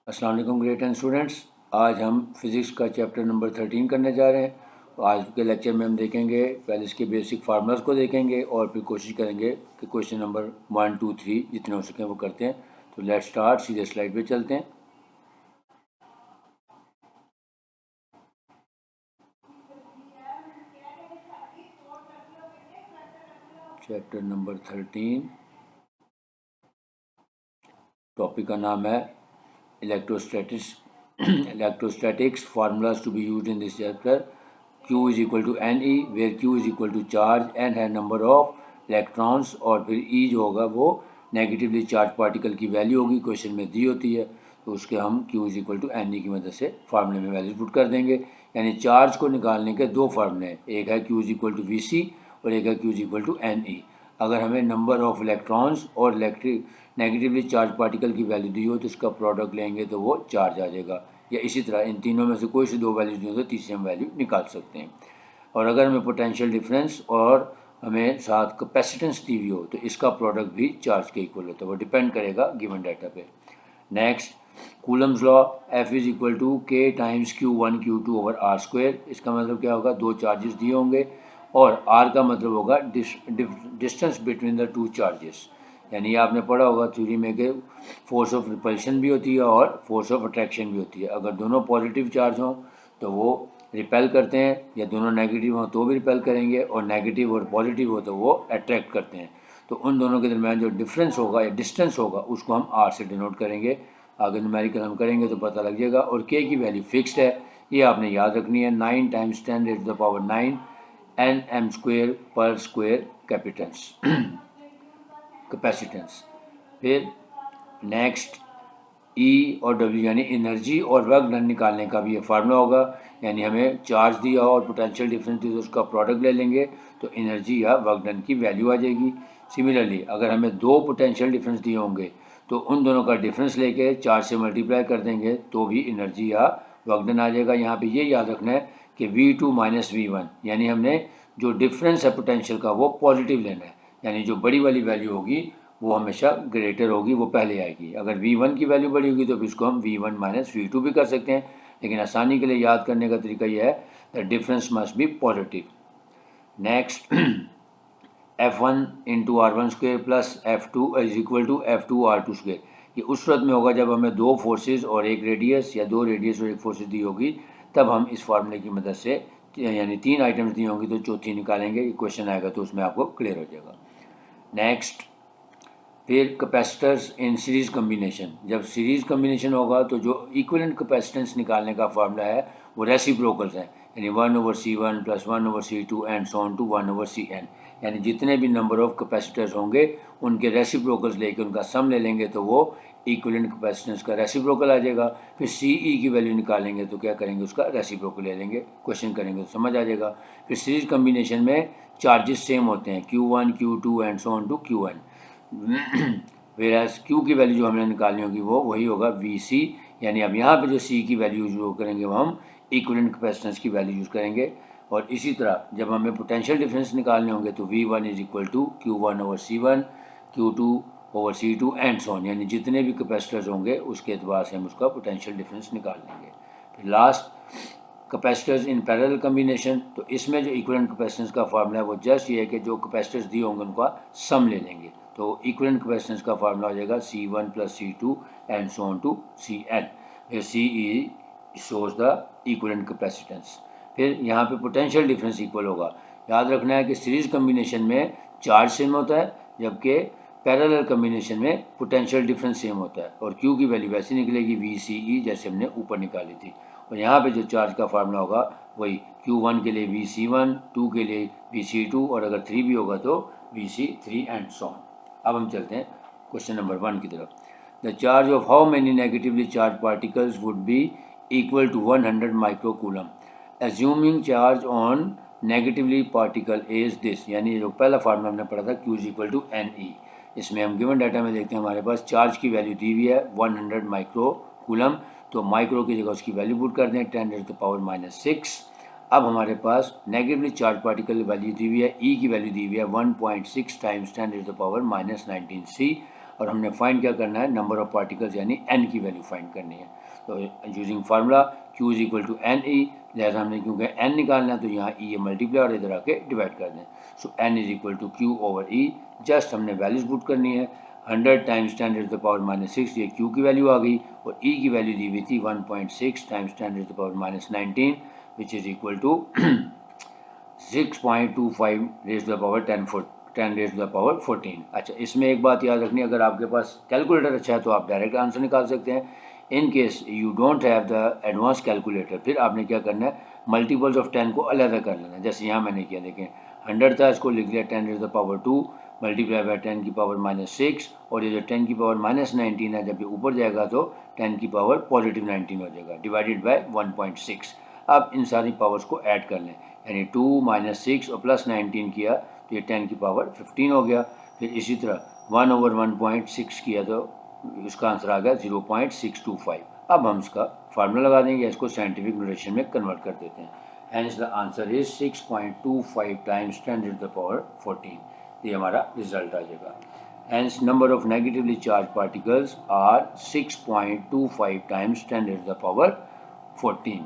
अस्सलाम वालेकुम great and students. आज हम फिज़िक्स का चैप्टर नंबर 13 करने जा रहे हैं। तो आज के लेक्चर में हम देखेंगे, पहले इसके बेसिक फार्मूलाज को देखेंगे और फिर कोशिश करेंगे कि क्वेश्चन नंबर 1, 2, 3 जितने हो सकें वो करते हैं। तो लेट्स स्टार्ट, सीधे स्लाइड पे चलते हैं। चैप्टर नंबर 13, टॉपिक का नाम है electrostatics formulas to be use in this chapter. Q is equal to N e, where Q is equal to charge, n है नंबर ऑफ इलेक्ट्रॉन्स और फिर E जो होगा वो नेगेटिवली चार्ज पार्टिकल की वैल्यू होगी, क्वेश्चन में दी होती है। तो उसके हम Q is equal to N e की मदद से फार्मूले में वैल्यू पुट कर देंगे। यानी चार्ज को निकालने के दो फार्मूले हैं, एक है Q is equal to V C और एक है Q is equal to N E. अगर हमें नंबर ऑफ इलेक्ट्रॉन्स और नेगेटिवली चार्ज पार्टिकल की वैल्यू दी हो तो इसका प्रोडक्ट लेंगे तो वो चार्ज आ जाएगा, या इसी तरह इन तीनों में से कोई से दो वैल्यू दी हो तो तीसरी हम वैल्यू निकाल सकते हैं। और अगर हमें पोटेंशियल डिफरेंस और हमें साथ कैपेसिटेंस दी हुई हो तो इसका प्रोडक्ट भी चार्ज के इक्वल होता है, वो डिपेंड करेगा गिवन डाटा पे। Next, Coulomb's law, F is equal to K times Q1 Q2 over R square. इसका मतलब क्या होगा, दो चार्जेस दिए होंगे और R का मतलब होगा distance between the two charges. यानी आपने पढ़ा होगा थ्योरी में कि फोर्स ऑफ रिपल्शन भी होती है और फोर्स ऑफ अट्रैक्शन भी होती है। अगर दोनों पॉजिटिव चार्ज हों तो वो रिपेल करते हैं, या दोनों नेगेटिव हों तो भी रिपेल करेंगे, और नेगेटिव और पॉजिटिव हो तो वो अट्रैक्ट करते हैं। तो उन दोनों के दरमियान जो डिफरेंस होगा या डिस्टेंस होगा उसको हम R से डिनोट करेंगे। आगे न्यूमेरिकल हम करेंगे तो पता लग जाएगा। और K की वैल्यू फिक्स्ड है, ये आपने याद रखनी है, 9 टाइम्स 10⁻⁹ एन एम स्क्वेयर पर स्क्वेयर कैपेसिटेंस। फिर नेक्स्ट, E और W यानी एनर्जी और वर्क डन निकालने का भी ये फार्मूला होगा। यानी हमें चार्ज दिया और पोटेंशियल डिफरेंस दिया तो उसका प्रोडक्ट ले लेंगे तो एनर्जी या वर्क डन की वैल्यू आ जाएगी। सिमिलरली अगर हमें दो पोटेंशियल डिफरेंस दिए होंगे तो उन दोनों का डिफरेंस लेके चार्ज से मल्टीप्लाई कर देंगे तो भी एनर्जी या वर्क डन आ जाएगा। यहाँ पे ये याद रखना है कि V2 माइनस V1, यानी हमने जो डिफरेंस है पोटेंशियल का वो पॉजिटिव लेना है। यानी जो बड़ी वाली वैल्यू होगी वो हमेशा ग्रेटर होगी, वो पहले आएगी। अगर V1 की वैल्यू बड़ी होगी तो फिर इसको हम V1 माइनस V2 भी कर सकते हैं, लेकिन आसानी के लिए याद करने का तरीका यह है the difference must be positive. Next, F1 into R1 square plus F2 is equal to F2 R2 square. ये उस सूरत में होगा जब हमें दो फोर्सेज और एक रेडियस, या दो रेडियस और एक फोर्सेज दी होगी, तब हम इस फार्मूले की मदद से, यानी तीन आइटम्स दी होंगी तो चौथी निकालेंगे। क्वेश्चन आएगा तो उसमें आपको क्लियर हो जाएगा। नेक्स्ट, फिर कैपेसिटर्स इन सीरीज़ कम्बिनेशन। जब सीरीज़ कम्बिनेशन होगा तो जो इक्विवेलेंट कैपेसिटेंस निकालने का फार्मूला है वो रेसिप्रोकल्स है, यानी 1/C1 plus 1/C2 and so on to 1/Cn। यानी जितने भी नंबर ऑफ कैपेसिटर्स होंगे उनके रेसिप्रोकल्स लेके उनका सम ले लेंगे तो वो इक्विवेलेंट कैपेसिटेंस का रेसिप्रोकल आ जाएगा। फिर CE की वैल्यू निकालेंगे तो क्या करेंगे, उसका रेसिप्रोकल ले लेंगे। क्वेश्चन करेंगे तो समझ आ जाएगा। फिर सीरीज़ कम्बिनेशन में चार्जेस सेम होते हैं, Q1 Q2 and so on to Qn। Whereas Q की वैल्यू जो हमने निकालनी होगी वो वही होगा VC। यानी अब यहाँ पे जो C की वैल्यू यूज करेंगे वो हम इक्विवेलेंट कैपेसिटेंस की वैल्यू यूज़ करेंगे। और इसी तरह जब हमें पोटेंशियल डिफरेंस निकालने होंगे तो V1 is equal to Q1/C1 Q2/C2 and so on, यानी जितने भी कैपेसिटर्स होंगे उसके एतबार से हम उसका पोटेंशियल डिफरेंस निकाल लेंगे। फिर last, capacitors in parallel combination. तो इसमें जो इक्विवेलेंट कैपेसिटेंस का फार्मूला है वो जस्ट ये है कि जो कैपेसिटर्स दिए होंगे उनका सम ले लेंगे। तो इक्विवेलेंट कैपेसिटेंस का फार्मूला हो जाएगा C1 plus C2 and so on to Cn, फिर CE shows the equivalent capacitance. फिर यहाँ पे पोटेंशियल डिफरेंस इक्वल होगा। याद रखना है कि सीरीज कम्बिनेशन में चार्ज सेम होता है, जबकि पैरेलल कम्बिनेशन में पोटेंशियल डिफरेंस सेम होता है। और Q की वैल्यू वैसे निकलेगी VCE जैसे हमने ऊपर निकाली थी। और यहाँ पे जो चार्ज का फार्मूला होगा वही Q1 के लिए VC1, 2 के लिए VC2 और अगर 3 भी होगा तो VC3 एंड सो ऑन। अब हम चलते हैं क्वेश्चन नंबर 1 की तरफ। The charge of how many negatively charge particles would be equal to 100 micro coulomb assuming charge on negatively particle is this. यानी जो पहला फार्मूला हमने पढ़ा था Q is equal to NE। इसमें हम गिवन डाटा में देखते हैं हमारे पास चार्ज की वैल्यू दी हुई है 100 माइक्रो कूलम, तो माइक्रो की जगह उसकी वैल्यू पुट कर दें 10⁻⁻⁶। अब हमारे पास नेगेटिवली चार्ज पार्टिकल की वैल्यू दी हुई है, E की वैल्यू दी हुई है 1.6 टाइम्स 10⁻⁻⁹C। और हमने फाइंड क्या करना है, नंबर ऑफ पार्टिकल्स यानी n की वैल्यू फाइंड करनी है। तो using formula q is equal to N e, लिहाजा हमने क्योंकि n निकालना है तो यहाँ e मल्टीप्लाई और इधर आके डिवाइड कर दें। So n is equal to q over e, just हमने वैल्यूज पुट करनी है। 100 टाइम्स 10 टू द पावर -6 ये q की वैल्यू आ गई और e की वैल्यू दी हुई थी 1.6 times 10 to the power -19 which is equal to 6.25 raise to the power 10 raise to the power 14। अच्छा, इसमें एक बात याद रखनी, अगर आपके पास कैलकुलेटर अच्छा है तो आप डायरेक्ट आंसर निकाल सकते हैं। In case you don't have the advance calculator, फिर आपने क्या करना है, मल्टीपल्स ऑफ 10 को अलग कर लेना है। जैसे यहाँ मैंने किया, देखें 100 था, इसको लिख लिया 10 raise to the power 2 multiply by 10 की पावर -6, और ये जो 10 की पावर -19 है, जब ये ऊपर जाएगा तो 10 की पावर पॉजिटिव 19 हो जाएगा, डिवाइडेड बाय 1.6। अब इन सारी पावर्स को ऐड कर लें, यानी 2 -6 और +19 किया तो ये 10 की पावर 15 हो गया। फिर इसी तरह 1 ओवर 1.6 किया तो इसका आंसर आ गया 0.625। अब हम इसका फार्मूला लगा देंगे, इसको साइंटिफिक नोटेशन में कन्वर्ट कर देते हैं। Hence the answer is 6.25 times 10 to the power 14। ये हमारा रिजल्ट आ जाएगा। Hence number of negatively charge particles are 6.25 times 10 to the power 14।